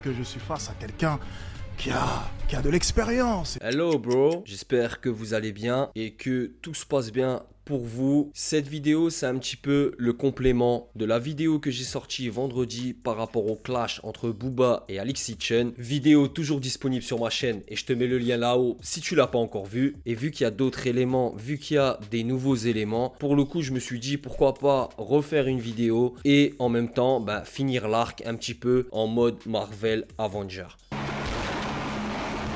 Que je suis face à quelqu'un qui a de l'expérience. Hello bro, j'espère que vous allez bien et que tout se passe bien pour vous. Cette vidéo, c'est un petit peu le complément de la vidéo que j'ai sortie vendredi par rapport au clash entre Booba et Alexis Chen. Vidéo toujours disponible sur ma chaîne et je te mets le lien là-haut si tu l'as pas encore vu. Et vu qu'il y a d'autres éléments, vu qu'il y a des nouveaux éléments, pour le coup, je me suis dit pourquoi pas refaire une vidéo et en même temps finir l'arc un petit peu en mode Marvel Avenger.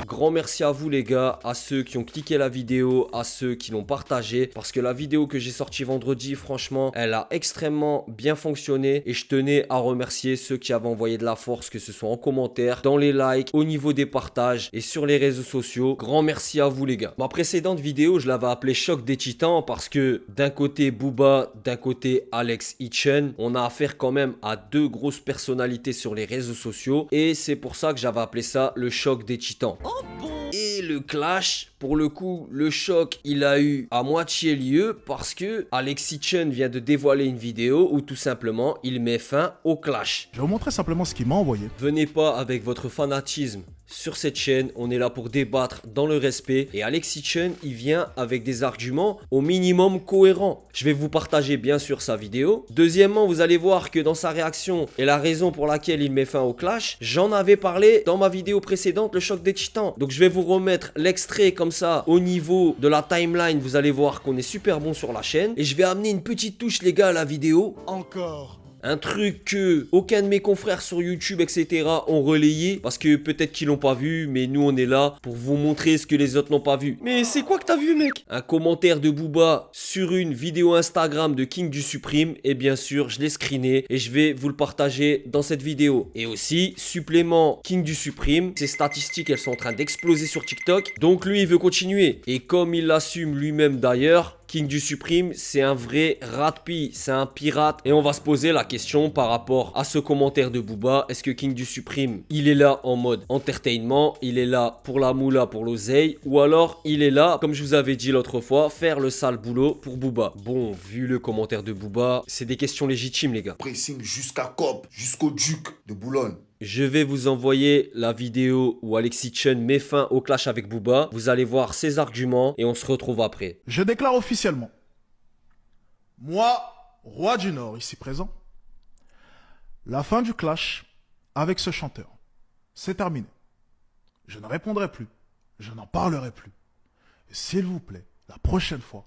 Grand merci à vous les gars, à ceux qui ont cliqué la vidéo, à ceux qui l'ont partagé, parce que la vidéo que j'ai sortie vendredi, franchement, elle a extrêmement bien fonctionné et je tenais à remercier ceux qui avaient envoyé de la force, que ce soit en commentaire, dans les likes, au niveau des partages et sur les réseaux sociaux. Grand merci à vous les gars. Ma précédente vidéo, je l'avais appelée Choc des Titans parce que d'un côté Booba, d'un côté Alexis Chen, on a affaire quand même à deux grosses personnalités sur les réseaux sociaux et c'est pour ça que j'avais appelé ça le Choc des Titans. Et le clash, pour le coup, le choc, il a eu à moitié lieu parce que Alexis Chen vient de dévoiler une vidéo où tout simplement il met fin au clash. Je vais vous montrer simplement ce qu'il m'a envoyé. Venez pas avec votre fanatisme sur cette chaîne, on est là pour débattre dans le respect et Alexis Chen, il vient avec des arguments au minimum cohérents. Je vais vous partager bien sûr sa vidéo. Deuxièmement, vous allez voir que dans sa réaction et la raison pour laquelle il met fin au clash, j'en avais parlé dans ma vidéo précédente, le choc des titans. Donc je vais vous remettre l'extrait comme ça au niveau de la timeline, vous allez voir qu'on est super bon sur la chaîne et je vais amener une petite touche les gars à la vidéo. Encore. Un truc que aucun de mes confrères sur YouTube, etc. ont relayé. Parce que peut-être qu'ils l'ont pas vu, mais nous on est là pour vous montrer ce que les autres n'ont pas vu. Mais c'est quoi que t'as vu mec? Un commentaire de Booba sur une vidéo Instagram de King du Supreme. Et bien sûr, je l'ai screené et je vais vous le partager dans cette vidéo. Et aussi, supplément King du Supreme. Ses statistiques, elles sont en train d'exploser sur TikTok. Donc lui, il veut continuer. Et comme il l'assume lui-même d'ailleurs, King du Supreme, c'est un vrai rat-pie, c'est un pirate. Et on va se poser la question par rapport à ce commentaire de Booba. Est-ce que King du Supreme, il est là en mode entertainment, il est là pour la moula, pour l'oseille, ou alors il est là, comme je vous avais dit l'autre fois, faire le sale boulot pour Booba. Bon, vu le commentaire de Booba, c'est des questions légitimes les gars. Pressing jusqu'à Cobb, jusqu'au Duc de Boulogne. Je vais vous envoyer la vidéo où Alexis Chen met fin au clash avec Booba. Vous allez voir ses arguments et on se retrouve après. Je déclare officiellement, moi, roi du Nord, ici présent, la fin du clash avec ce chanteur. C'est terminé. Je ne répondrai plus. Je n'en parlerai plus. Et s'il vous plaît, la prochaine fois,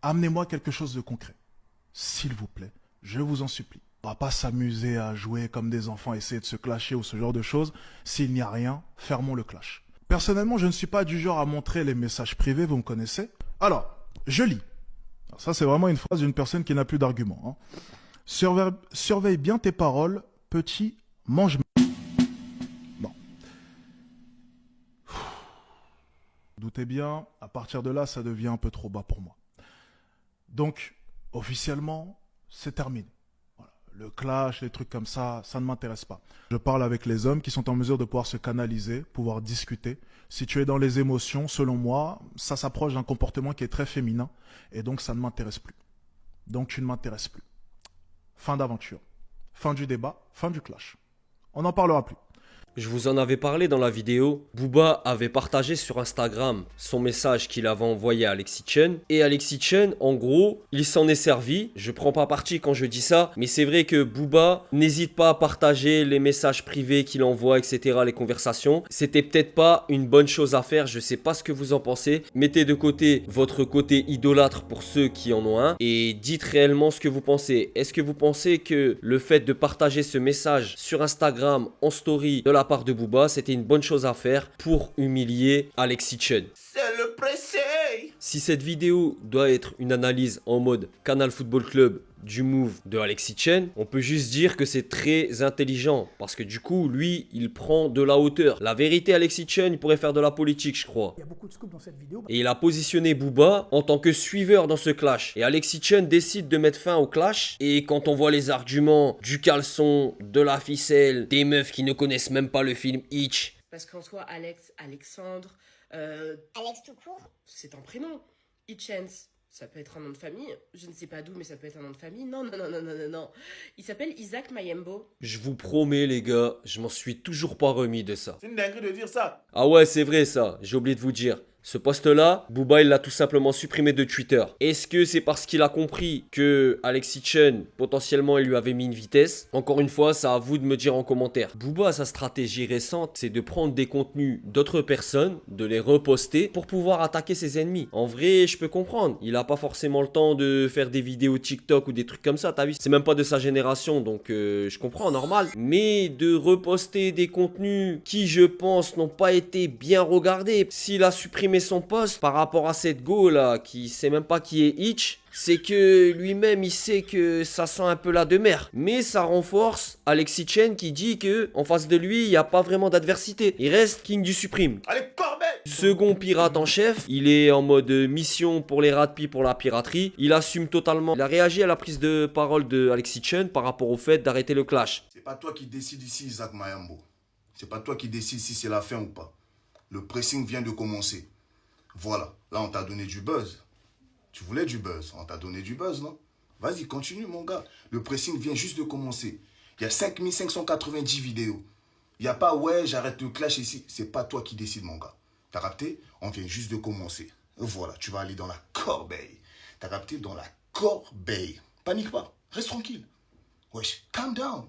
amenez-moi quelque chose de concret. S'il vous plaît, je vous en supplie. On va pas s'amuser à jouer comme des enfants, essayer de se clasher ou ce genre de choses. S'il n'y a rien, fermons le clash. Personnellement, je ne suis pas du genre à montrer les messages privés, vous me connaissez. Alors, je lis. Alors ça, c'est vraiment une phrase d'une personne qui n'a plus d'arguments. Surveille bien tes paroles, petit mange. Bon. Doutez bien, à partir de là, ça devient un peu trop bas pour moi. Donc, officiellement, c'est terminé. Le clash, les trucs comme ça ne m'intéresse pas. Je parle avec les hommes qui sont en mesure de pouvoir se canaliser, pouvoir discuter. Si tu es dans les émotions, selon moi, ça s'approche d'un comportement qui est très féminin. Et donc, ça ne m'intéresse plus. Donc, tu ne m'intéresses plus. Fin d'aventure. Fin du débat, fin du clash. On n'en parlera plus. Je vous en avais parlé dans la vidéo, Booba avait partagé sur Instagram son message qu'il avait envoyé à Alexis Chen. Et Alexis Chen, en gros, il s'en est servi. Je prends pas parti quand je dis ça, mais c'est vrai que Booba n'hésite pas à partager les messages privés qu'il envoie, etc., les conversations. C'était peut-être pas une bonne chose à faire, je sais pas ce que vous en pensez. Mettez de côté votre côté idolâtre pour ceux qui en ont un et dites réellement ce que vous pensez. Est-ce que vous pensez que le fait de partager ce message sur Instagram en story de la part de Booba, c'était une bonne chose à faire pour humilier Alexis Chen? C'est le pressé. Si cette vidéo doit être une analyse en mode Canal Football Club du move de Alexis Chen, on peut juste dire que c'est très intelligent parce que du coup, lui, il prend de la hauteur. La vérité, Alexis Chen, il pourrait faire de la politique, je crois. Il y a beaucoup de scoops dans cette vidéo. Et il a positionné Booba en tant que suiveur dans ce clash. Et Alexis Chen décide de mettre fin au clash. Et quand on voit les arguments du caleçon, de la ficelle, des meufs qui ne connaissent même pas le film Hitch. Parce qu'en soi, Alex, Alexandre, Alex tout court. c'est un prénom. Hitchens, Ça peut être un nom de famille. Je ne sais pas d'où, mais ça peut être un nom de famille. Non, non, non, non, non, non, non. Il s'appelle Isaac Mayembo. Je vous promets les gars, je m'en suis toujours pas remis de ça. C'est une dinguerie de dire ça. Ah ouais, c'est vrai ça, j'ai oublié de vous dire. Ce post-là, Booba il l'a tout simplement supprimé de Twitter. Est-ce que c'est parce qu'il a compris que Alexis Chen, potentiellement, il lui avait mis une vitesse? Encore une fois, c'est à vous de me dire en commentaire. Booba, sa stratégie récente, c'est de prendre des contenus d'autres personnes, de les reposter pour pouvoir attaquer ses ennemis. En vrai, je peux comprendre. Il a pas forcément le temps de faire des vidéos TikTok ou des trucs comme ça, t'as vu? C'est même pas de sa génération, donc je comprends, normal. Mais de reposter des contenus qui, je pense, n'ont pas été bien regardés. S'il a supprimé son post par rapport à cette go là qui sait même pas qui est Hitch, c'est que lui-même il sait que ça sent un peu la demeure. Mais ça renforce Alexis Chen qui dit que en face de lui il n'y a pas vraiment d'adversité. Il reste King du Supprime. Allez, Corbeil! Second pirate en chef, il est en mode mission pour les ratpi pour la piraterie. Il assume totalement. Il a réagi à la prise de parole de Alexis Chen par rapport au fait d'arrêter le clash. C'est pas toi qui décides ici, Isaac Mayembo. C'est pas toi qui décides si c'est la fin ou pas. Le pressing vient de commencer. Voilà, là on t'a donné du buzz. Tu voulais du buzz, on t'a donné du buzz, non? Vas-y, continue mon gars. Le pressing vient juste de commencer. Il y a 5590 vidéos. Il n'y a pas, ouais, j'arrête le clash ici. C'est pas toi qui décides, mon gars. T'as capté? On vient juste de commencer. Voilà, tu vas aller dans la corbeille. T'as capté? Dans la corbeille. Panique pas, reste tranquille. Wesh, calm down.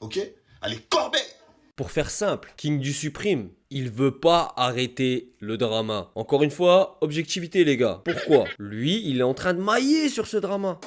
Ok? Allez, corbeille! Pour faire simple, King du Supprime, il veut pas arrêter le drama. Encore une fois, objectivité les gars. Pourquoi? Lui, il est en train de mailler sur ce drama.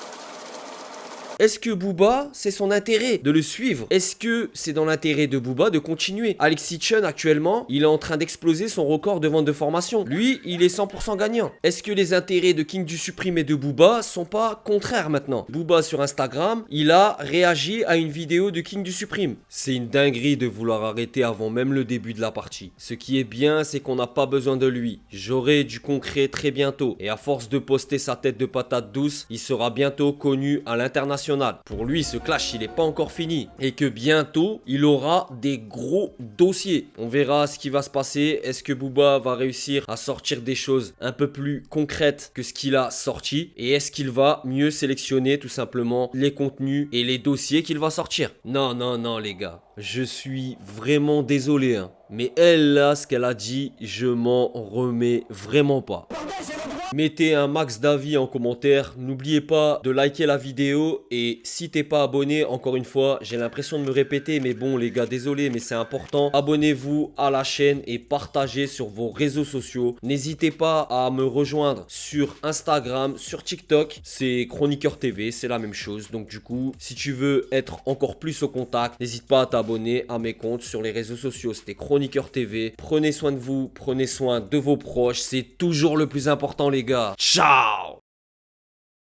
Est-ce que Booba, c'est son intérêt de le suivre? Est-ce que c'est dans l'intérêt de Booba de continuer? Alexis Chen, actuellement, il est en train d'exploser son record de vente de formation. Lui, il est 100% gagnant. Est-ce que les intérêts de King du Supprime et de Booba sont pas contraires maintenant? Booba sur Instagram, il a réagi à une vidéo de King du Supprime. C'est une dinguerie de vouloir arrêter avant même le début de la partie. Ce qui est bien, c'est qu'on n'a pas besoin de lui. J'aurai du concret très bientôt. Et à force de poster sa tête de patate douce, il sera bientôt connu à l'international. Pour lui, ce clash, il n'est pas encore fini. Et que bientôt, il aura des gros dossiers. On verra ce qui va se passer. Est-ce que Booba va réussir à sortir des choses un peu plus concrètes que ce qu'il a sorti? Et est-ce qu'il va mieux sélectionner tout simplement les contenus et les dossiers qu'il va sortir? Non, non, non, les gars. Je suis vraiment désolé, hein. Mais elle, là, ce qu'elle a dit, je m'en remets vraiment pas. Mettez un max d'avis en commentaire. N'oubliez pas de liker la vidéo. Et si t'es pas abonné, encore une fois, j'ai l'impression de me répéter. Mais bon, les gars, désolé, mais c'est important. Abonnez-vous à la chaîne et partagez sur vos réseaux sociaux. N'hésitez pas à me rejoindre sur Instagram, sur TikTok. C'est Chroniqueur TV, c'est la même chose. Donc du coup, si tu veux être encore plus au contact, n'hésite pas à t'abonner à mes comptes sur les réseaux sociaux. C'était Chroniqueur TV. Prenez soin de vous, prenez soin de vos proches. C'est toujours le plus important, les gars. Ciao!